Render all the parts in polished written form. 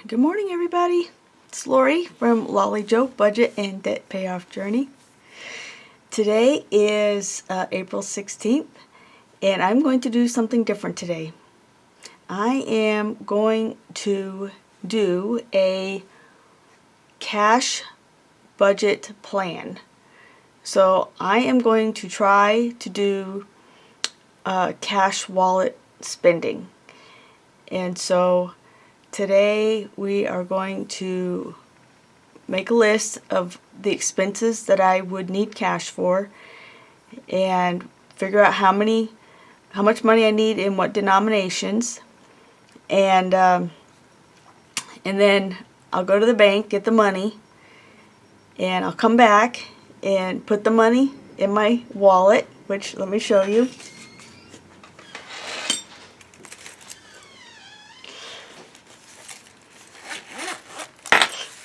Good morning, everybody. It's Lori from Lolly Joe Budget and Debt Payoff Journey. Today is April 16th, and I'm going to do something different today. I am going to do a cash budget plan. So I am going to try to do cash wallet spending. And so today we are going to make a list of the expenses that I would need cash for and figure out how much money I need in what denominations, and then I'll go to the bank, get the money, and I'll come back and put the money in my wallet, which let me show you.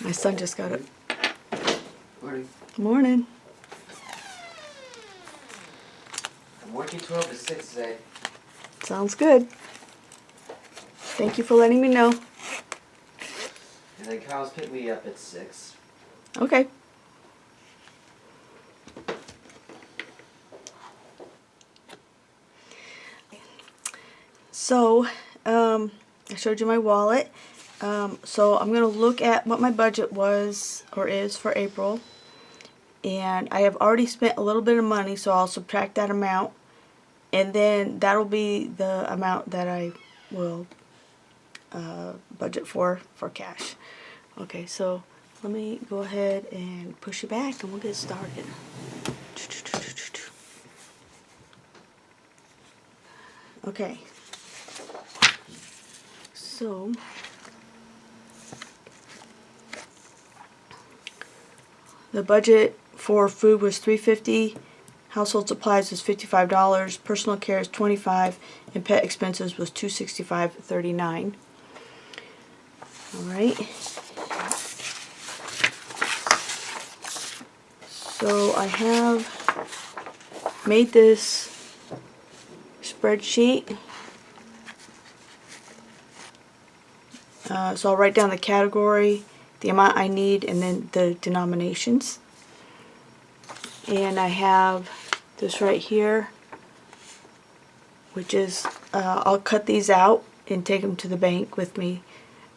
My son just got up. Morning. Morning. I'm working 12 to 6 today. Sounds good. Thank you for letting me know. And then Kyle's picked me up at 6. Okay. So, I showed you my wallet. So I'm going to look at what my budget was or is for April. And I have already spent a little bit of money, so I'll subtract that amount. And then that'll be the amount that I will budget for cash. Okay, so let me go ahead and push it back and we'll get started. Okay. So the budget for food was $3.50, household supplies was $55, personal care is $25, and pet expenses was $265.39. All right. So I have made this spreadsheet. So I'll write down the category, the amount I need, and then the denominations. And I have this right here, which is, I'll cut these out and take them to the bank with me.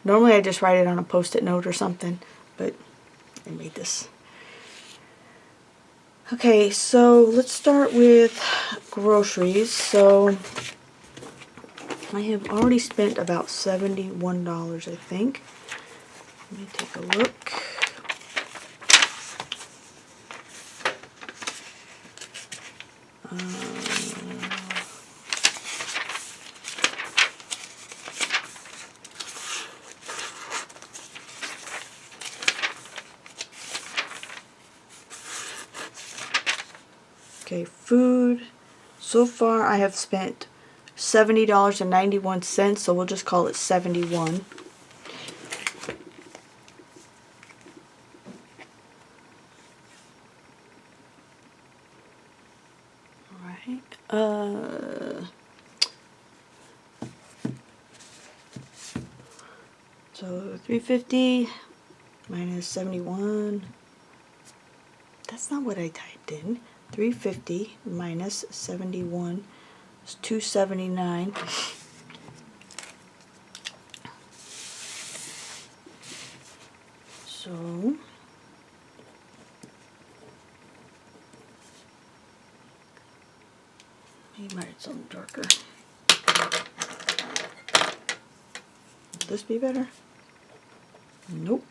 Normally I just write it on a post-it note or something, but I made this. Okay, so let's start with groceries. So I have already spent about $71, I think. Let me take a look. Okay, food. So far I have spent $70.91, so we'll just call it 71. Alright. So $3.50 minus 71. That's not what I typed in. $3.50 minus 71 is $279. So maybe write something darker. Would this be better? Nope.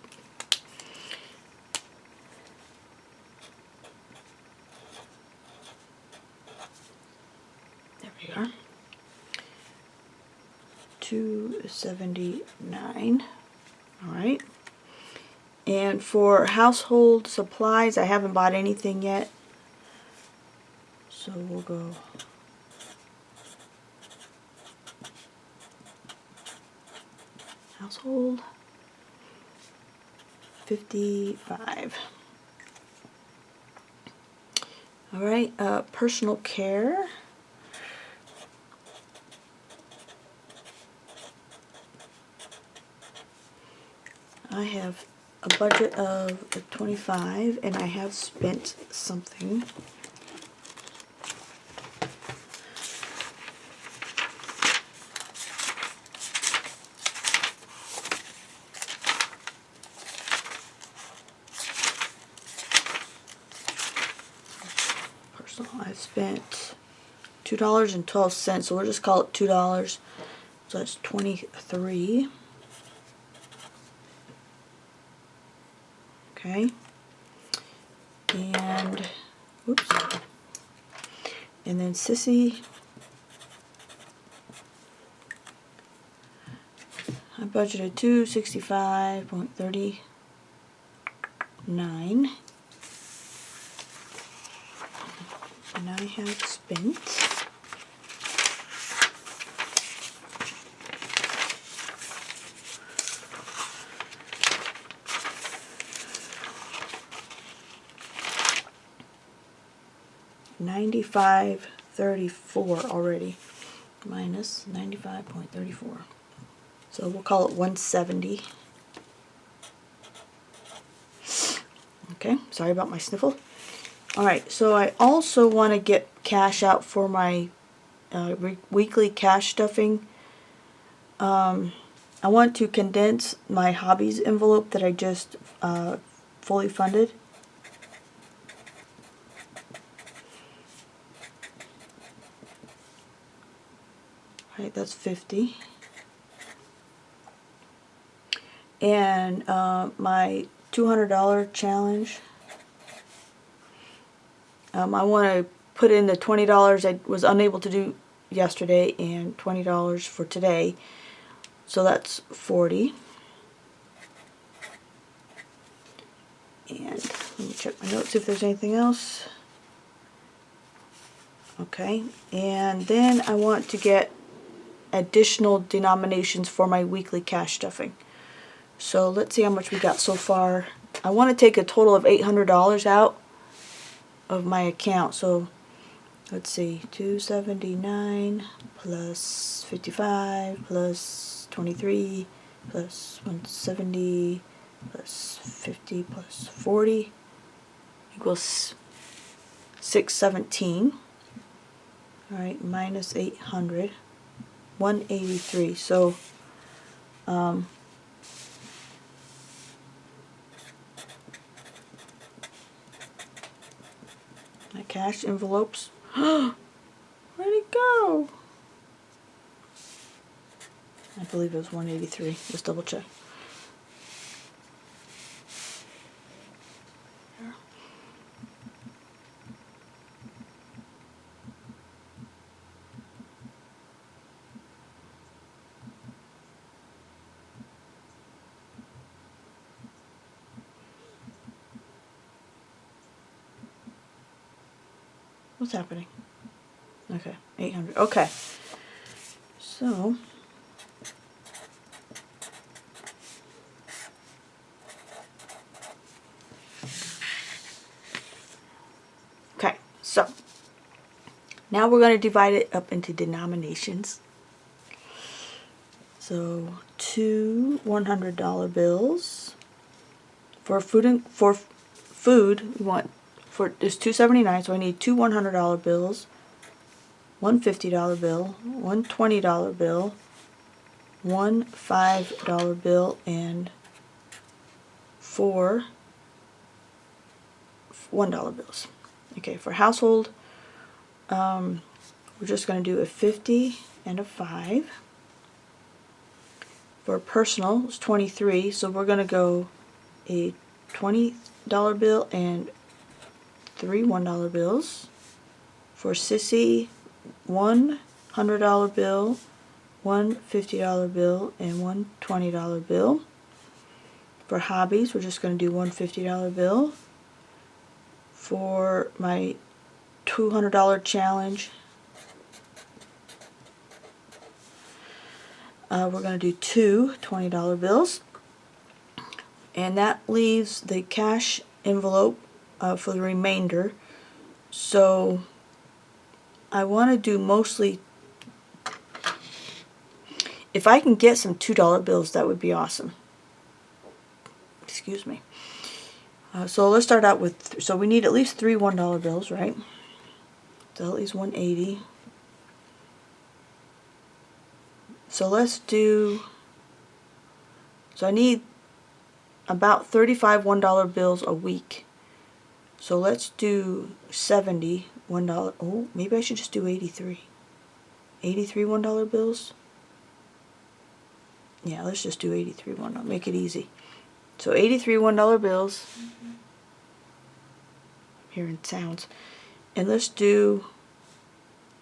There we are. 279. All right. And for household supplies, I haven't bought anything yet. So we'll go household 55. All right, personal care. I have a budget of 25 and I have spent something. Personal, I've spent $2.12, so we'll just call it $2. So that's 23. Okay. And whoops. And then Sissy, I budgeted $265.39. And I have spent $95.34 already, minus 95.34. So we'll call it 170. Okay, sorry about my sniffle. Alright, so I also want to get cash out for my weekly cash stuffing. I want to condense my hobbies envelope that I just fully funded. Alright, that's 50. And my $200 challenge, I want to put in the $20 I was unable to do yesterday and $20 for today, so that's 40. And let me check my notes, see if there's anything else. Okay, and then I want to get additional denominations for my weekly cash stuffing. So let's see how much we got so far. I want to take a total of $800 out of my account. So let's see, 279 plus 55 plus 23 plus 170 plus 50 plus 40 equals 617. Alright, minus 800, 183. So my cash envelopes. Where'd it go? I believe it was 183. Let's double check. What's happening? Okay, 800. Okay. So okay, so now we're going to divide it up into denominations. So 2 $100 bills for food. We want there's $2.79, so I need 2 $100 bills, one $50 bill, one $20 bill, one $5 bill, and 4 $1 bills. Okay, for household, we're just going to do a 50 and a 5. For personal, it's 23, so we're going to go a $20 bill and 3 $1 bills. For Sissy, one $100 bill, one $50 bill, and one $20 bill. For hobbies, we're just going to do one $50 bill. For my $200 challenge, we're going to do 2 $20 bills. And that leaves the cash envelope for the remainder. So I want to do mostly, if I can get some $2 bills, that would be awesome. excuse me. So let's start out with, so we need at least 3 $1 bills, right? So at least 180. So let's do, so I need about 35 $1 bills a week. So let's do 70 $1. Oh, maybe I should just do 83. 83 $1 bills? Yeah, let's just do 83 $1. Make it easy. So 83 $1 bills. Hearing sounds. And let's do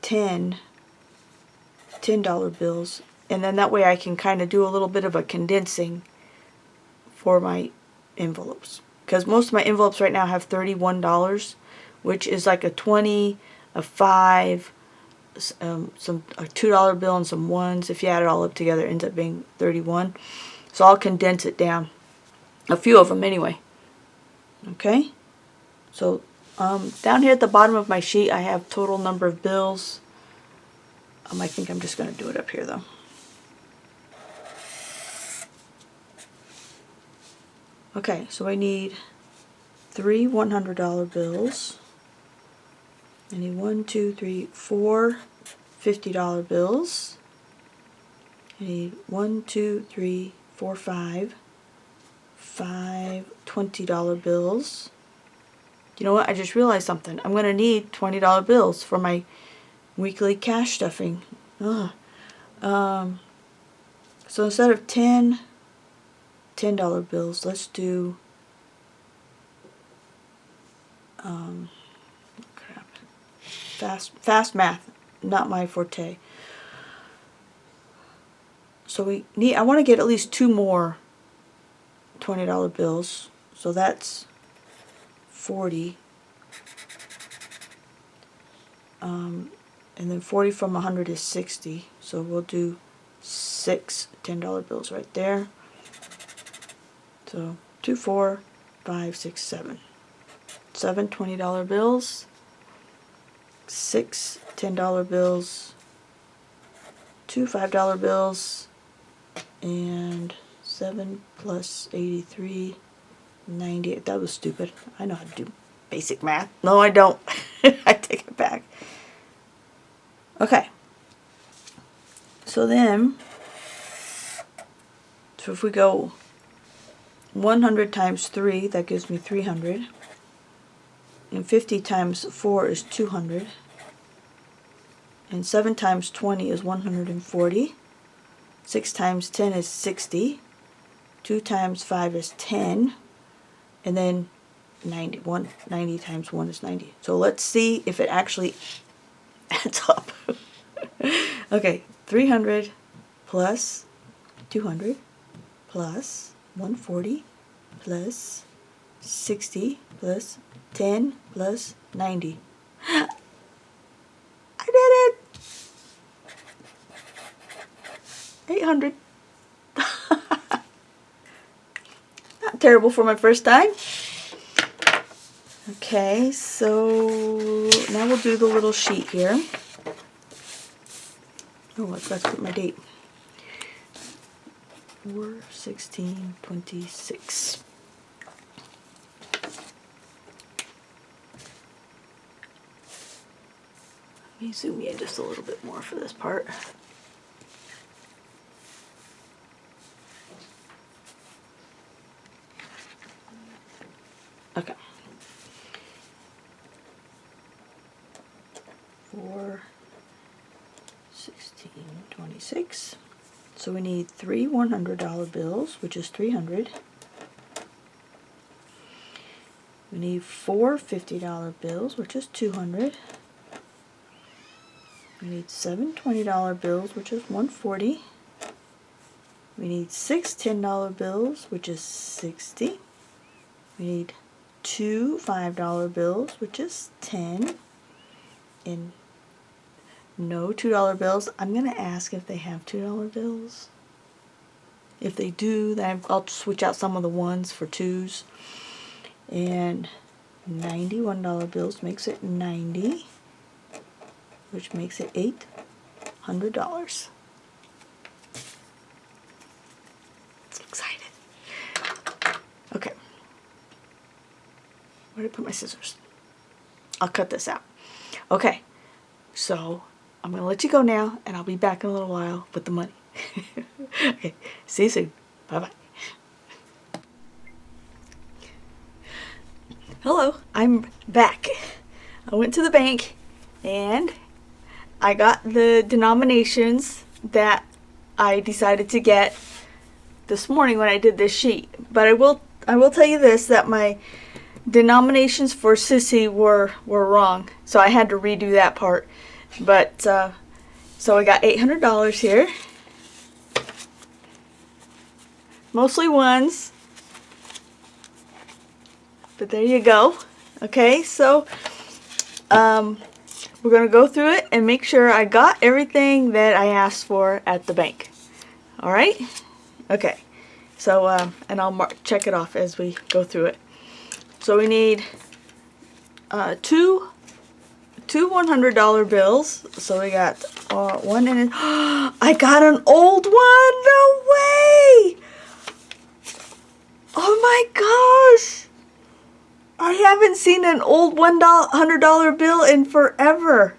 10 $10 bills. And then that way I can kind of do a little bit of a condensing for my envelopes. Because most of my envelopes right now have $31, which is like a 20, a 5, a $2 bill and some ones. If you add it all up together, it ends up being 31. So I'll condense it down. A few of them anyway. Okay? So down here at the bottom of my sheet, I have total number of bills. I think I'm just going to do it up here though. Okay, so I need 3 $100 bills. I need 1, 2, 3, 4 $50 bills. I need 1, 2, 3, 4, 5 $20 bills. You know what? I just realized something. I'm going to need $20 bills for my weekly cash stuffing. Ugh. So instead of 10 $10 bills, let's do crap. Fast math, not my forte. So I want to get at least 2 more $20 bills. So that's 40. And then 40 from 100 is 60. So we'll do 6 $10 bills right there. So 2, 4, 5, 6, 7. 7 $20 bills. 6 $10 bills. 2 $5 bills. And 7 plus 83, 98. That was stupid. I know how to do basic math. No, I don't. I take it back. Okay. So then, so if we go 100 times 3, that gives me 300. And 50 times 4 is 200. And 7 times 20 is 140. 6 times 10 is 60. 2 times 5 is 10. And then 90 times 1 is 90. So let's see if it actually adds up. Okay, 300 plus 200 plus 140 plus 60 plus 10 plus 90. I did it! 800. Not terrible for my first time. Okay, so now we'll do the little sheet here. Oh, I forgot to put my date. 4/16/26. Let me zoom in just a little bit more for this part. Okay. 4/16/26. So we need 3 $100 bills, which is 300. We need 4 $50 bills, which is 200. We need 7 $20 bills, which is 140. We need 6 $10 bills, which is 60. We need 2 $5 bills, which is 10. And no $2 bills. I'm going to ask if they have $2 bills. If they do, then I'll switch out some of the ones for 2s. And $91 bills makes it 90, which makes it $800. So excited. Okay. Where did I put my scissors? I'll cut this out. Okay, so I'm going to let you go now, and I'll be back in a little while with the money. Okay, see you soon. Bye-bye. Hello, I'm back. I went to the bank, and I got the denominations that I decided to get this morning when I did this sheet. But I will tell you this, that my denominations for Sissy were wrong, so I had to redo that part. But so I got $800 here, mostly ones, but there you go. Okay, so we're gonna go through it and make sure I got everything that I asked for at the bank. All right, okay, so and I'll check it off as we go through it. So we need two $100 bills. So we got one in it. I got an old one! No way! Oh my gosh! I haven't seen an old $100 bill in forever.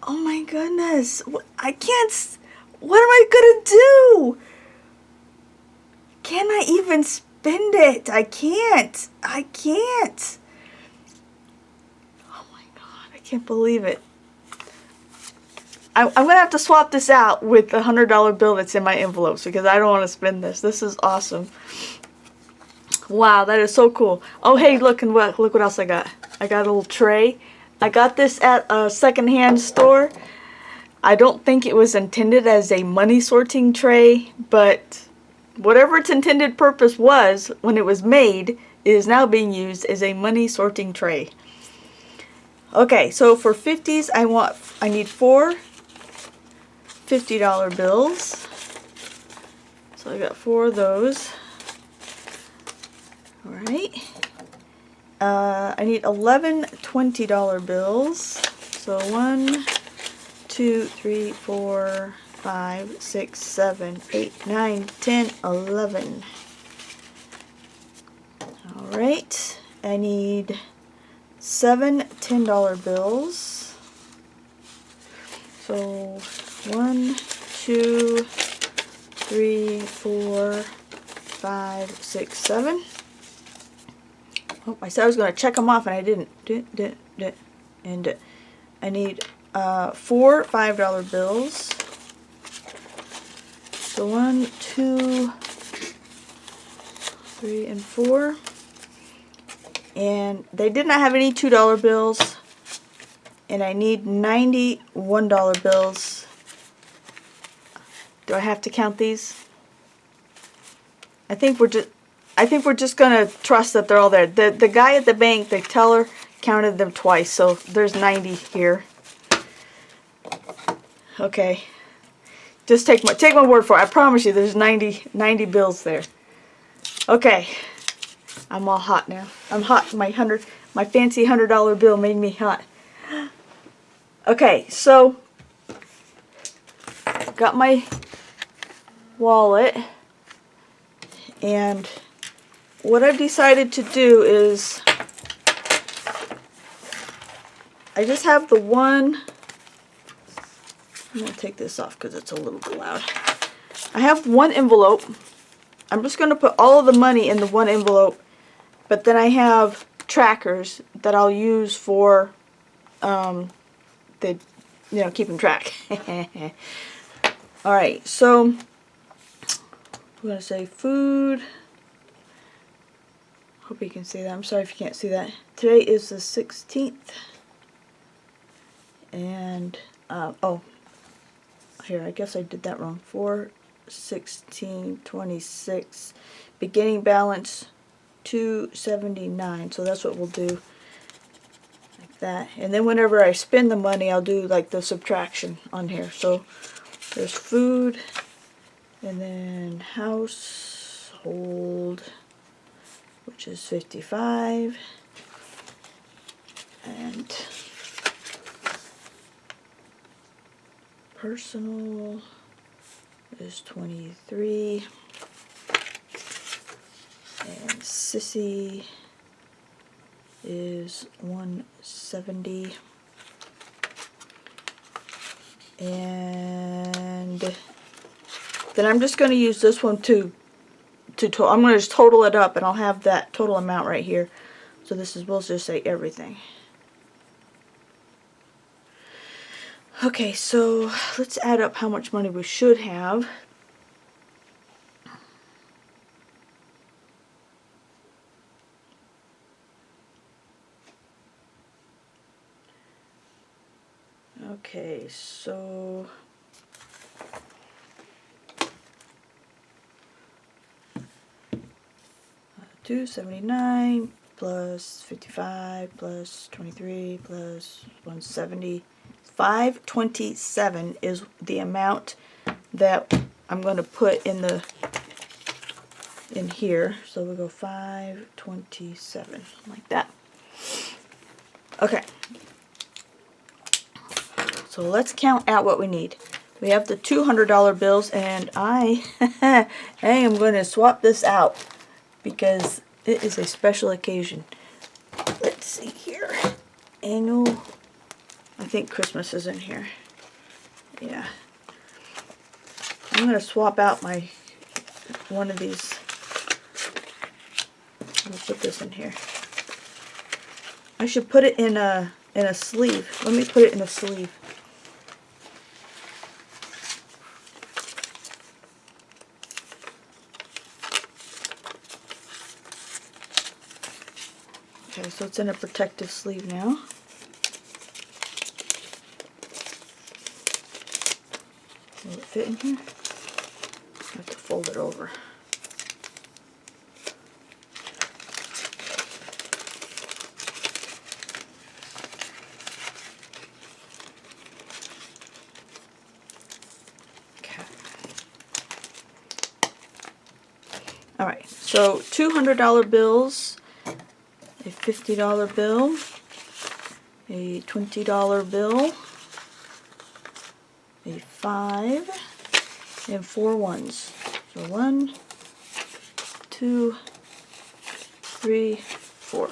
Oh my goodness! I can't. What am I gonna do? Can I even spend it? I can't. I can't. Oh my god, I can't believe it. I'm going to have to swap this out with the $100 bill that's in my envelopes because I don't want to spend this. This is awesome. Wow, that is so cool. Oh, hey, look what else I got. I got a little tray. I got this at a secondhand store. I don't think it was intended as a money sorting tray, but whatever its intended purpose was when it was made, it is now being used as a money sorting tray. Okay, so for 50s, I need 4 $50 bills. So I got 4 of those. All right. I need 11 $20 bills. So 1, 2, 3, 4, 5, 6, 7, 8, 9, 10, 11. All right. I need 7 $10 bills. So 1, 2, 3, 4, 5, 6, 7. Oh, I said I was going to check them off and I didn't. And I need 4 $5 bills. So 1, 2, 3, and 4. And they did not have any $2 bills. And I need 90 $1 bills. Do I have to count these? I think we're just gonna trust that they're all there. The guy at the bank, the teller, counted them twice, so there's 90 here. Okay. Just take my word for it. I promise you there's 90 bills there. Okay. I'm all hot now. I'm hot. My fancy $100 bill made me hot. Okay, so got my wallet, and what I've decided to do is I just have the one. I'm going to take this off because it's a little bit loud. I have one envelope. I'm just going to put all of the money in the one envelope, but then I have trackers that I'll use for keeping track. Alright, so I'm going to say food. Hope you can see that. I'm sorry if you can't see that. Today is the 16th. And, here, I guess I did that wrong. 4/16/26. Beginning balance $279. So that's what we'll do. Like that. And then whenever I spend the money, I'll do like the subtraction on here. So there's food. And then household, which is 55. And personal is 23. And Sissy is 170. And then I'm just going to use this one to I'm going to just total it up, and I'll have that total amount right here. So this is, we'll just say everything. Okay, so let's add up how much money we should have. Okay, so $279 plus 55 plus 23 plus 170. 527 is the amount that I'm going to put in here. So we'll go 527 like that. Okay. So let's count out what we need. We have the $200 bills, and I am going to swap this out because it is a special occasion. Let's see here. Annual. I think Christmas is in here. Yeah. I'm going to swap out one of these. I'll put this in here. I should put it in a sleeve. Let me put it in a sleeve. Okay, so it's in a protective sleeve now. Will it fit in here? I have to fold it over. Okay. Alright, so $200 bills, a $50 bill, a $20 bill, a 5, and 4 ones. So 1, 2, 3, 4.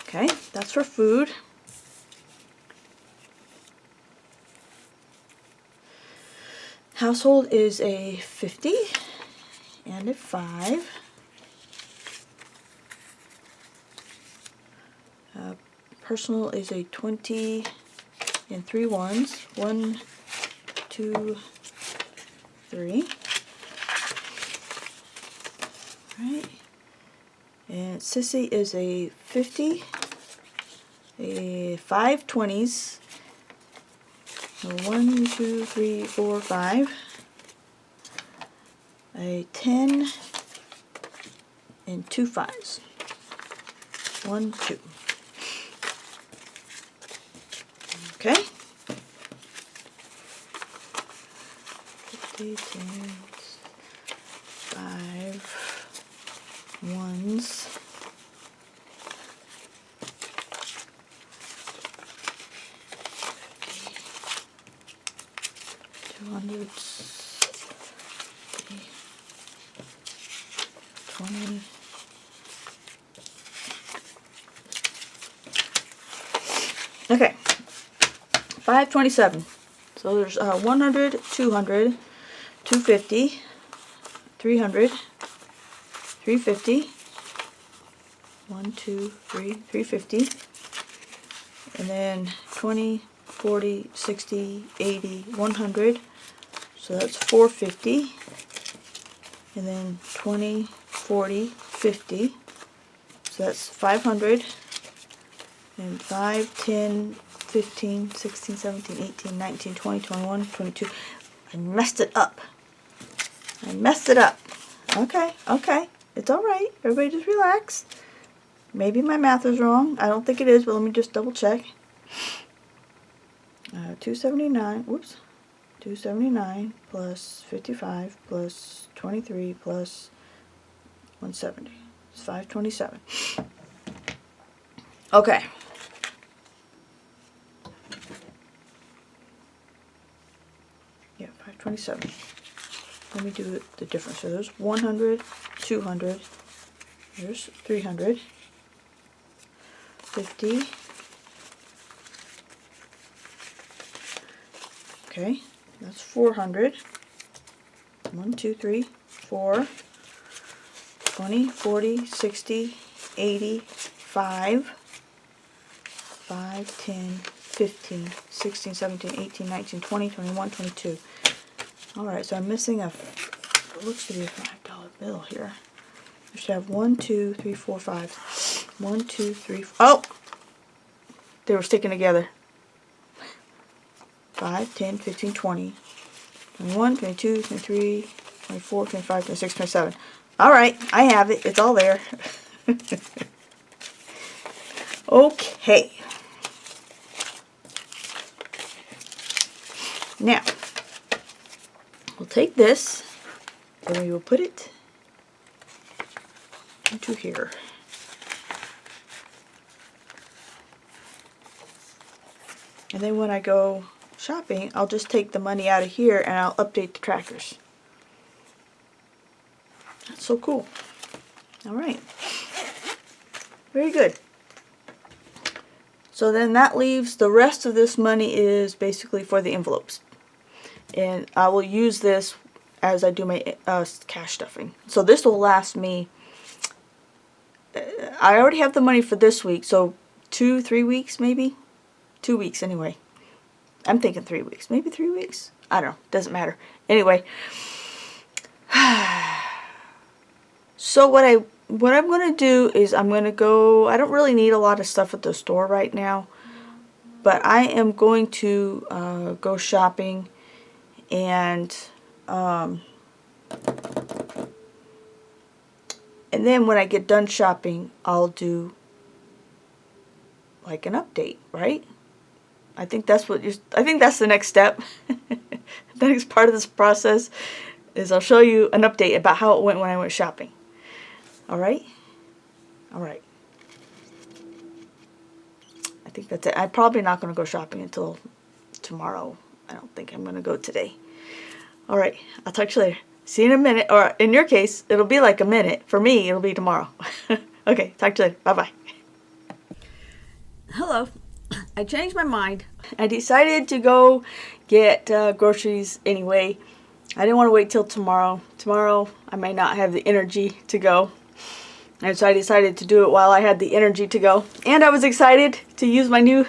Okay, that's for food. Household is a 50 and a 5. Personal is a 20 and 3 ones. 1, 2, 3. Right. And Sissy is a 50, a 5 20s. So 1, 2, 3, 4, 5. A 10 and 2 5s. 1, 2. Okay. 50, 10s, 5 ones. 200s, 20. Okay, 527. So there's 100, 200, 250, 300, 350, 1, 2, 3, 350, and then 20, 40, 60, 80, 100. So that's 450, and then 20, 40, 50. So that's 500, and 5, 10, 15, 16, 17, 18, 19, 20, 21, 22. I messed it up. I messed it up. Okay, okay. It's alright. Everybody just relax. Maybe my math is wrong. I don't think it is, but let me just double check. 279, whoops. 279 plus 55 plus 23 plus 170. It's 527. Okay. Yeah, 527. Let me do the difference. So there's 100, 200, Here's 300. 50. Okay, that's 400. 1, 2, 3, 4. 20, 40, 60, 80, 5. 5, 10, 15, 16, 17, 18, 19, 20, 21, 22. Alright, so I'm missing a, it looks to be a $5 bill here. I should have 1, 2, 3, 4, 5. 1, 2, 3, 4. Oh! They were sticking together. 5, 10, 15, 20, 21, 22, 23, 24, 25, 26, 27. Alright, I have it. It's all there. Okay. Now, we'll take this and we will put it into here. And then when I go shopping, I'll just take the money out of here and I'll update the trackers. That's so cool. Alright. Very good. So then that leaves the rest of this money is basically for the envelopes. And I will use this as I do my cash stuffing. So this will last me, I already have the money for this week, so 2-3 weeks maybe? 2 weeks anyway. I'm thinking 3 weeks. Maybe 3 weeks? I don't know. Doesn't matter. Anyway. So what I'm going to do is I'm going to go, I don't really need a lot of stuff at the store right now, but I am going to go shopping, and then when I get done shopping, I'll do like an update, right? I think that's what I think that's the next step. The next part of this process is I'll show you an update about how it went when I went shopping. Alright? Alright. I think that's it. I'm probably not going to go shopping until tomorrow. I don't think I'm going to go today. Alright. I'll talk to you later. See you in a minute. Or in your case, it'll be like a minute. For me, it'll be tomorrow. Okay. Talk to you later. Bye-bye. Hello. I changed my mind. I decided to go get groceries anyway. I didn't want to wait till tomorrow. Tomorrow, I may not have the energy to go. And so I decided to do it while I had the energy to go. And I was excited to use my new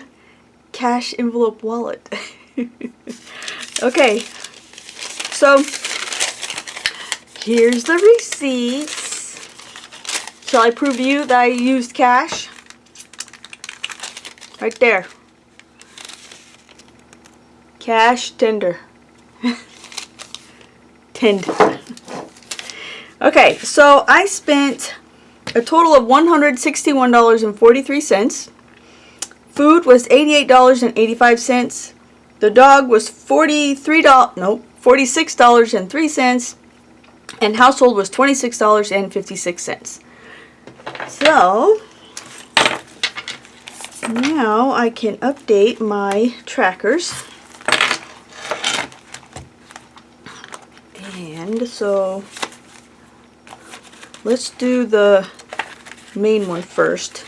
cash envelope wallet. Okay. So, here's the receipts. Shall I prove to you that I used cash? Right there. Cash tender. Tend. Okay, so I spent a total of $161.43. Food was $88.85. The dog was $46.03. And household was $26.56. So now I can update my trackers. And so let's do the main one first.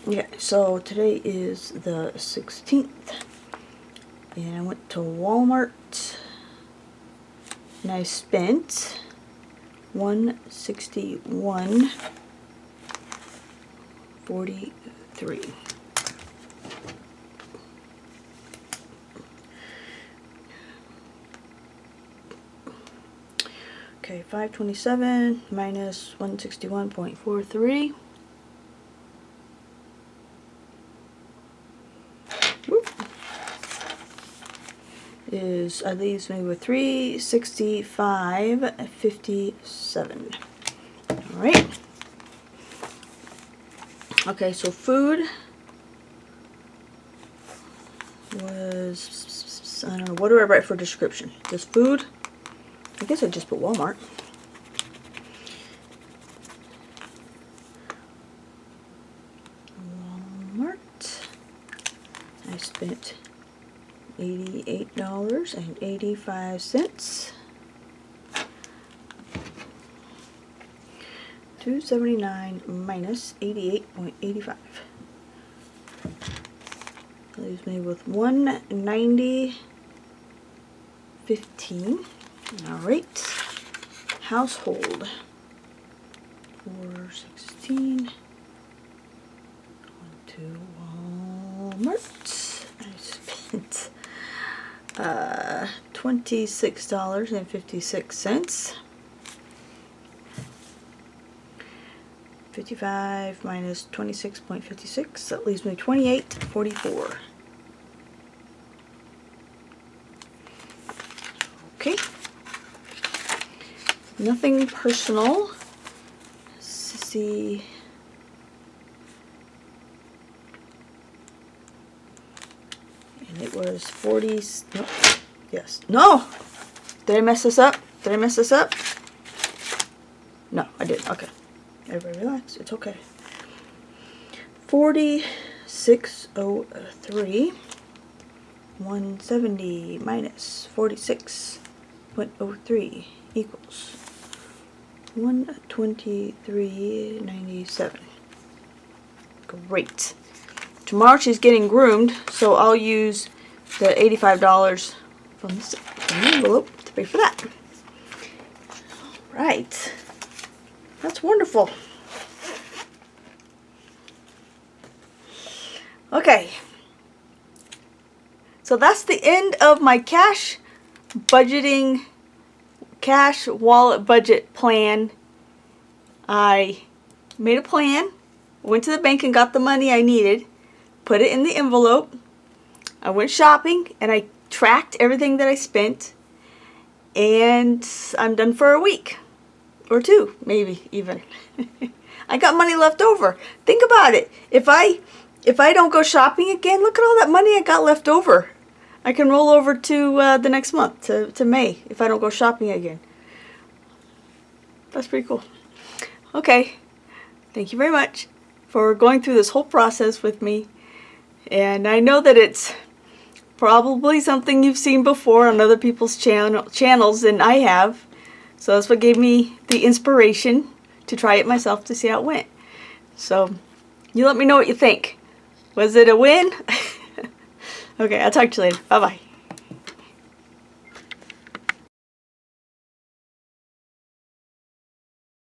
Yeah, so today is the 16th. And I went to Walmart and I spent $161.43. Okay, 527 minus 161.43. That leaves me with 365.57. All right. Okay, so food was, I don't know, what do I write for description? Just food? I guess I just put Walmart. Walmart. I spent $88.85. 279 minus 88.85. Leaves me with 190.15. All right. Household. 416. Went to Walmart. I spent $26.56. 55 minus 26.56. That leaves me 28.44. Okay. Nothing personal. See. And it was 40. No, yes. No! Did I mess this up? Did I mess this up? No, I didn't. Okay. Everybody relax. It's okay. 4603. 170 minus 46.03 equals 123.97. Great. Tomorrow she's getting groomed, so I'll use the $85 from the envelope to pay for that. All right. That's wonderful. Okay. So that's the end of my cash wallet budget plan. I made a plan, went to the bank and got the money I needed, put it in the envelope. I went shopping and I tracked everything that I spent, and I'm done for a week. Or two, maybe even. I got money left over. Think about it. If I don't go shopping again, look at all that money I got left over. I can roll over to the next month, to May, if I don't go shopping again. That's pretty cool. Okay. Thank you very much for going through this whole process with me. And I know that it's probably something you've seen before on other people's channels than I have. So that's what gave me the inspiration to try it myself to see how it went. So you let me know what you think. Was it a win? Okay, I'll talk to you later. Bye-bye.